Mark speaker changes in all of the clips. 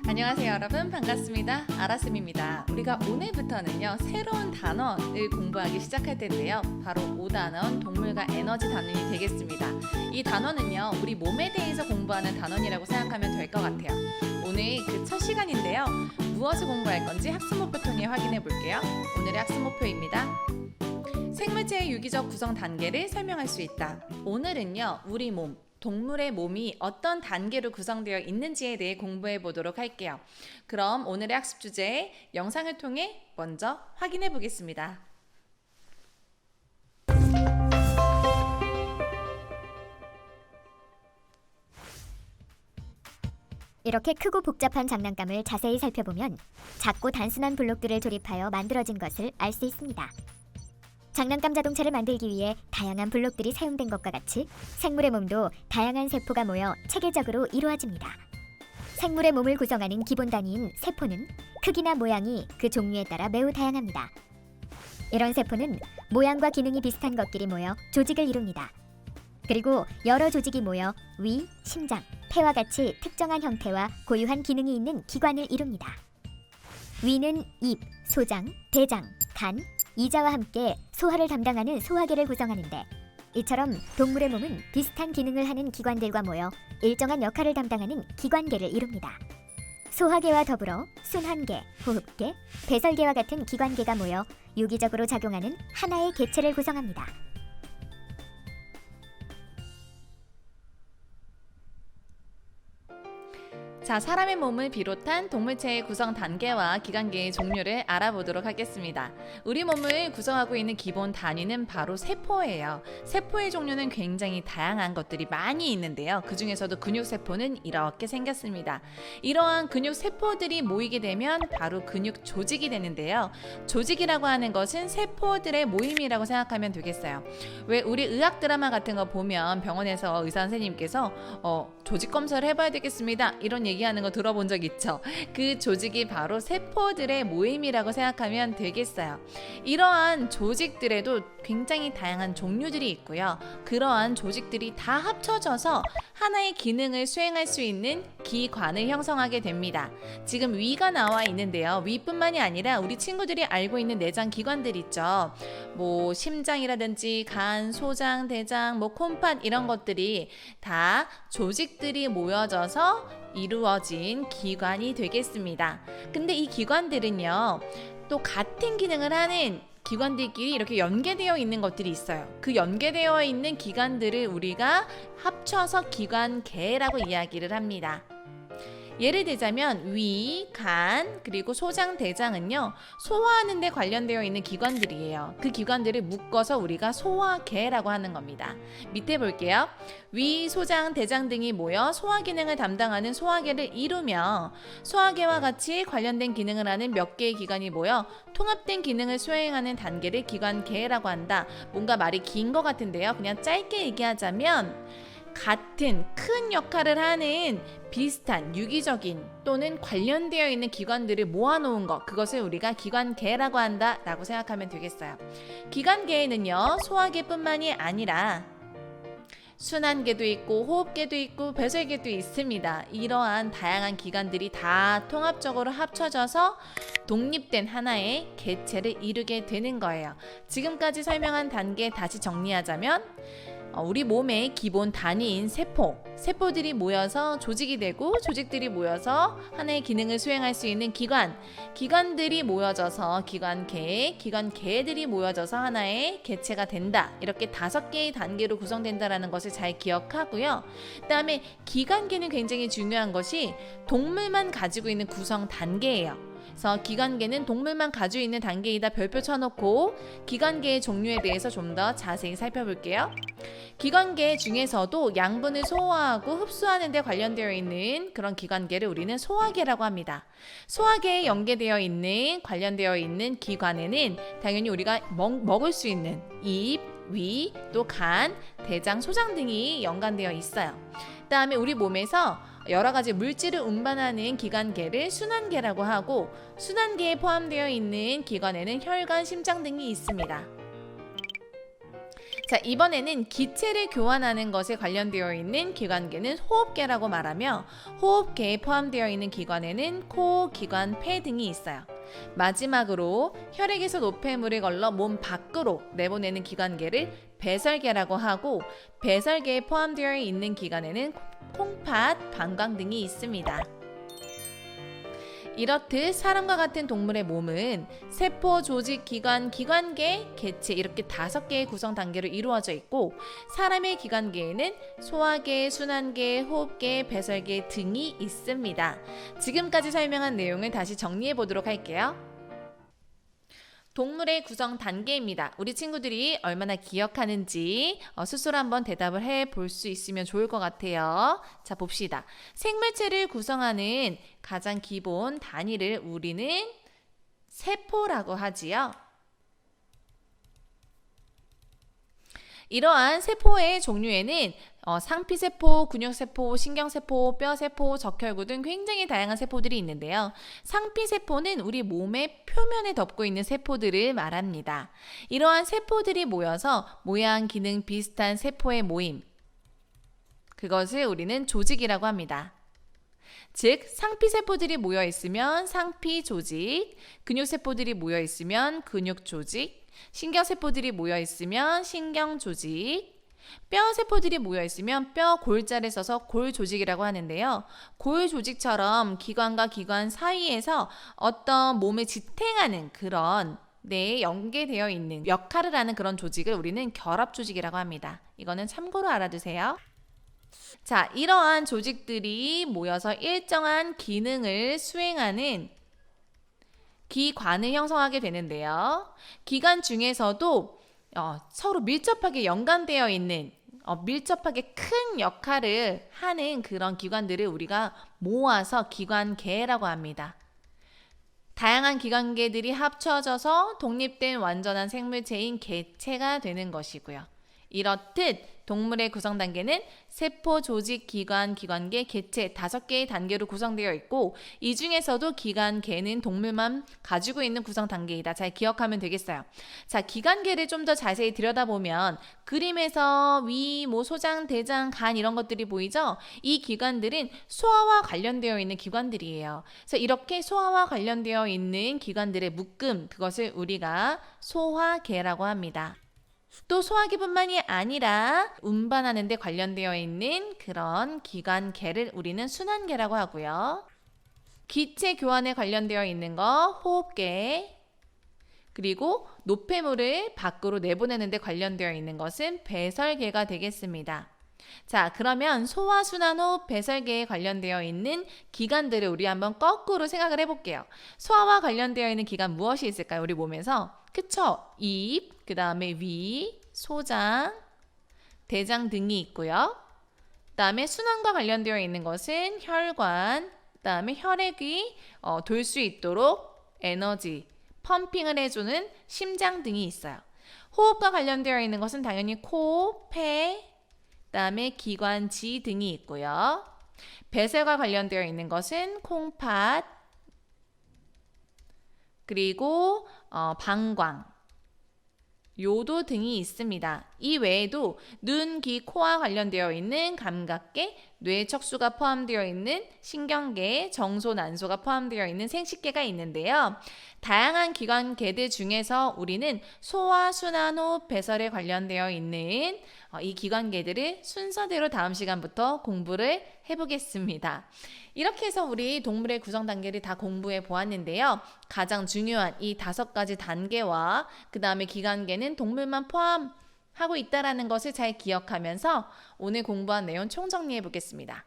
Speaker 1: 안녕하세요 여러분, 반갑습니다. 아라쌤입니다. 우리가 오늘부터는요 새로운 단원을 공부하기 시작할 텐데요, 바로 5단원 동물과 에너지 단원이 되겠습니다. 이 단원은요 우리 몸에 대해서 공부하는 단원이라고 생각하면 될 것 같아요. 오늘 그 첫 시간인데요, 무엇을 공부할 건지 학습 목표 통해 확인해 볼게요. 오늘의 학습 목표입니다. 생물체의 유기적 구성 단계를 설명할 수 있다. 오늘은요 우리 몸, 동물의 몸이 어떤 단계로 구성되어 있는지에 대해 공부해 보도록 할게요. 그럼 오늘의 학습 주제 영상을 통해 먼저 확인해 보겠습니다.
Speaker 2: 이렇게 크고 복잡한 장난감을 자세히 살펴보면 작고 단순한 블록들을 조립하여 만들어진 것을 알 수 있습니다. 장난감 자동차를 만들기 위해 다양한 블록들이 사용된 것과 같이 생물의 몸도 다양한 세포가 모여 체계적으로 이루어집니다. 생물의 몸을 구성하는 기본 단위인 세포는 크기나 모양이 그 종류에 따라 매우 다양합니다. 이런 세포는 모양과 기능이 비슷한 것끼리 모여 조직을 이룹니다. 그리고 여러 조직이 모여 위, 심장, 폐와 같이 특정한 형태와 고유한 기능이 있는 기관을 이룹니다. 위는 입, 소장, 대장, 간, 이자와 함께 소화를 담당하는 소화계를 구성하는데, 이처럼 동물의 몸은 비슷한 기능을 하는 기관들과 모여 일정한 역할을 담당하는 기관계를 이룹니다. 소화계와 더불어 순환계, 호흡계, 배설계와 같은 기관계가 모여 유기적으로 작용하는 하나의 개체를 구성합니다.
Speaker 1: 자, 사람의 몸을 비롯한 동물체의 구성 단계와 기관계의 종류를 알아보도록 하겠습니다. 우리 몸을 구성하고 있는 기본 단위는 바로 세포예요. 세포의 종류는 굉장히 다양한 것들이 많이 있는데요, 그 중에서도 근육세포는 이렇게 생겼습니다. 이러한 근육세포들이 모이게 되면 바로 근육 조직이 되는데요, 조직이라고 하는 것은 세포들의 모임이라고 생각하면 되겠어요. 왜 우리 의학 드라마 같은 거 보면 병원에서 의사 선생님께서 조직 검사를 해봐야 되겠습니다, 이런 얘기하는 거 들어본 적 있죠? 그 조직이 바로 세포들의 모임이라고 생각하면 되겠어요. 이러한 조직들에도 굉장히 다양한 종류들이 있고요, 그러한 조직들이 다 합쳐져서 하나의 기능을 수행할 수 있는 기관을 형성하게 됩니다. 지금 위가 나와 있는데요, 위뿐만이 아니라 우리 친구들이 알고 있는 내장 기관들 있죠. 뭐 심장이라든지 간, 소장, 대장, 뭐 콩팥, 이런 것들이 다 조직들이 모여져서 이루어진 기관이 되겠습니다. 근데 이 기관들은요 또 같은 기능을 하는 기관들끼리 이렇게 연계되어 있는 것들이 있어요. 그 연계되어 있는 기관들을 우리가 합쳐서 기관계라고 이야기를 합니다. 예를 들자면 위, 간, 그리고 소장, 대장은요 소화하는 데 관련되어 있는 기관들이에요. 그 기관들을 묶어서 우리가 소화계라고 하는 겁니다. 밑에 볼게요. 위, 소장, 대장 등이 모여 소화 기능을 담당하는 소화계를 이루며, 소화계와 같이 관련된 기능을 하는 몇 개의 기관이 모여 통합된 기능을 수행하는 단계를 기관계라고 한다. 뭔가 말이 긴 것 같은데요, 그냥 짧게 얘기하자면 같은 큰 역할을 하는 비슷한 유기적인 또는 관련되어 있는 기관들을 모아놓은 것, 그것을 우리가 기관계라고 한다라고 생각하면 되겠어요. 기관계에는요 소화계뿐만이 아니라 순환계도 있고 호흡계도 있고 배설계도 있습니다. 이러한 다양한 기관들이 다 통합적으로 합쳐져서 독립된 하나의 개체를 이루게 되는 거예요. 지금까지 설명한 단계 다시 정리하자면, 우리 몸의 기본 단위인 세포들이 모여서 조직이 되고, 조직들이 모여서 하나의 기능을 수행할 수 있는 기관들이 모여져서 기관계들이 모여져서 하나의 개체가 된다. 이렇게 5개의 단계로 구성된다라는 것을 잘 기억하고요. 그 다음에 기관계는 굉장히 중요한 것이 동물만 가지고 있는 구성 단계예요. 그래서 기관계는 동물만 가지고 있는 단계이다 별표 쳐놓고 기관계의 종류에 대해서 좀 더 자세히 살펴볼게요. 기관계 중에서도 양분을 소화하고 흡수하는 데 관련되어 있는 그런 기관계를 우리는 소화계라고 합니다. 소화계에 연계되어 있는 관련되어 있는 기관에는 당연히 우리가 먹을 수 있는 입, 위, 또 간, 대장, 소장 등이 연관되어 있어요. 그 다음에 우리 몸에서 여러 가지 물질을 운반하는 기관계를 순환계라고 하고, 순환계에 포함되어 있는 기관에는 혈관, 심장 등이 있습니다. 자, 이번에는 기체를 교환하는 것에 관련되어 있는 기관계는 호흡계라고 말하며 호흡계에 포함되어 있는 기관에는 코, 기관, 폐 등이 있어요. 마지막으로 혈액에서 노폐물을 걸러 몸 밖으로 내보내는 기관계를 배설계라고 하고 배설계에 포함되어 있는 기관에는 콩팥, 방광 등이 있습니다. 이렇듯 사람과 같은 동물의 몸은 세포, 조직, 기관, 기관계, 개체 이렇게 5개의 구성 단계로 이루어져 있고 사람의 기관계에는 소화계, 순환계, 호흡계, 배설계 등이 있습니다. 지금까지 설명한 내용을 다시 정리해 보도록 할게요. 동물의 구성 단계입니다. 우리 친구들이 얼마나 기억하는지 스스로 한번 대답을 해볼 수 있으면 좋을 것 같아요. 자, 봅시다. 생물체를 구성하는 가장 기본 단위를 우리는 세포라고 하지요. 이러한 세포의 종류에는 상피세포, 근육세포, 신경세포, 뼈세포, 적혈구 등 굉장히 다양한 세포들이 있는데요. 상피세포는 우리 몸의 표면에 덮고 있는 세포들을 말합니다. 이러한 세포들이 모여서 모양, 기능 비슷한 세포의 모임, 그것을 우리는 조직이라고 합니다. 즉, 상피세포들이 모여 있으면 상피조직, 근육세포들이 모여 있으면 근육조직, 신경세포들이 모여 있으면 신경조직, 뼈세포들이 모여 있으면 뼈 골자를 써서 골조직이라고 하는데요. 골조직처럼 기관과 기관 사이에서 어떤 몸에 지탱하는 그런 연계되어 있는 역할을 하는 그런 조직을 우리는 결합조직이라고 합니다. 이거는 참고로 알아두세요. 자, 이러한 조직들이 모여서 일정한 기능을 수행하는 기관을 형성하게 되는데요. 기관 중에서도 서로 밀접하게 연관되어 있는 밀접하게 큰 역할을 하는 그런 기관들을 우리가 모아서 기관계라고 합니다. 다양한 기관계들이 합쳐져서 독립된 완전한 생물체인 개체가 되는 것이고요. 이렇듯 동물의 구성 단계는 세포, 조직, 기관, 기관계, 개체 5개의 단계로 구성되어 있고 이 중에서도 기관계는 동물만 가지고 있는 구성 단계이다. 잘 기억하면 되겠어요. 자, 기관계를 좀 더 자세히 들여다보면 그림에서 위, 소장, 대장, 간 이런 것들이 보이죠? 이 기관들은 소화와 관련되어 있는 기관들이에요. 그래서 이렇게 소화와 관련되어 있는 기관들의 묶음, 그것을 우리가 소화계라고 합니다. 또 소화기뿐만이 아니라 운반하는 데 관련되어 있는 그런 기관계를 우리는 순환계라고 하고요. 기체 교환에 관련되어 있는 거 호흡계, 그리고 노폐물을 밖으로 내보내는 데 관련되어 있는 것은 배설계가 되겠습니다. 자, 그러면 소화, 순환, 호흡, 배설계에 관련되어 있는 기관들을 우리 한번 거꾸로 생각을 해볼게요. 소화와 관련되어 있는 기관 무엇이 있을까요? 우리 몸에서. 그쵸? 입, 그 다음에 위, 소장, 대장 등이 있고요. 그 다음에 순환과 관련되어 있는 것은 혈관, 그 다음에 혈액이 돌 수 있도록 에너지, 펌핑을 해주는 심장 등이 있어요. 호흡과 관련되어 있는 것은 당연히 코, 폐, 그 다음에 기관지 등이 있고요. 배설과 관련되어 있는 것은 콩팥, 그리고 방광, 요도 등이 있습니다. 이 외에도 눈, 귀, 코와 관련되어 있는 감각계, 뇌, 척수가 포함되어 있는 신경계, 정소, 난소가 포함되어 있는 생식계가 있는데요. 다양한 기관계들 중에서 우리는 소화, 순환, 호흡, 배설에 관련되어 있는 이 기관계들을 순서대로 다음 시간부터 공부를 해보겠습니다. 이렇게 해서 우리 동물의 구성 단계를 다 공부해 보았는데요. 가장 중요한 이 5가지 단계와 그 다음에 기관계는 동물만 포함하고 있다는 것을 잘 기억하면서 오늘 공부한 내용 총정리해 보겠습니다.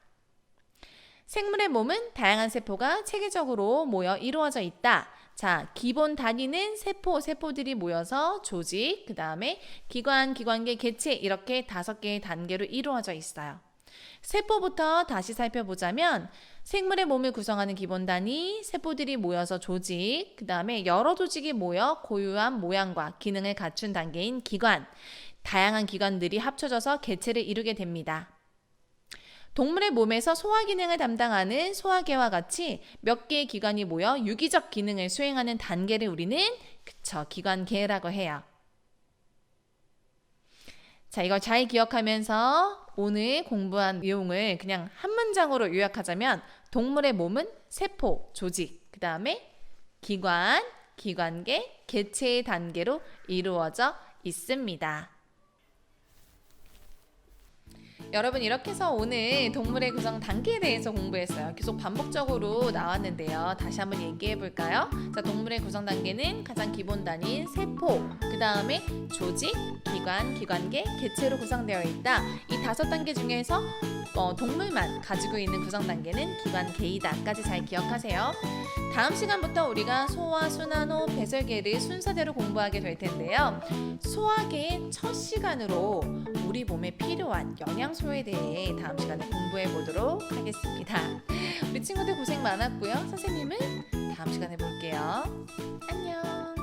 Speaker 1: 생물의 몸은 다양한 세포가 체계적으로 모여 이루어져 있다. 자, 기본 단위는 세포들이 모여서 조직, 그 다음에 기관, 기관계, 개체 이렇게 5개의 단계로 이루어져 있어요. 세포부터 다시 살펴보자면 생물의 몸을 구성하는 기본 단위, 세포들이 모여서 조직, 그 다음에 여러 조직이 모여 고유한 모양과 기능을 갖춘 단계인 기관, 다양한 기관들이 합쳐져서 개체를 이루게 됩니다. 동물의 몸에서 소화 기능을 담당하는 소화계와 같이 몇 개의 기관이 모여 유기적 기능을 수행하는 단계를 우리는 기관계라고 해요. 자, 이걸 잘 기억하면서 오늘 공부한 내용을 그냥 한 문장으로 요약하자면 동물의 몸은 세포, 조직, 그 다음에 기관, 기관계, 개체의 단계로 이루어져 있습니다. 여러분, 이렇게 해서 오늘 동물의 구성 단계에 대해서 공부했어요. 계속 반복적으로 나왔는데요. 다시 한번 얘기해 볼까요? 자, 동물의 구성 단계는 가장 기본 단위인 세포, 그 다음에 조직, 기관, 기관계, 개체로 구성되어 있다. 이 5단계 중에서 동물만 가지고 있는 구성 단계는 기관계이다까지 잘 기억하세요. 다음 시간부터 우리가 소화, 순환호, 배설계를 순서대로 공부하게 될 텐데요. 소화계의 첫 시간으로 우리 몸에 필요한 영양소에 대해 다음 시간에 공부해 보도록 하겠습니다. 우리 친구들 고생 많았고요. 선생님은 다음 시간에 볼게요. 안녕.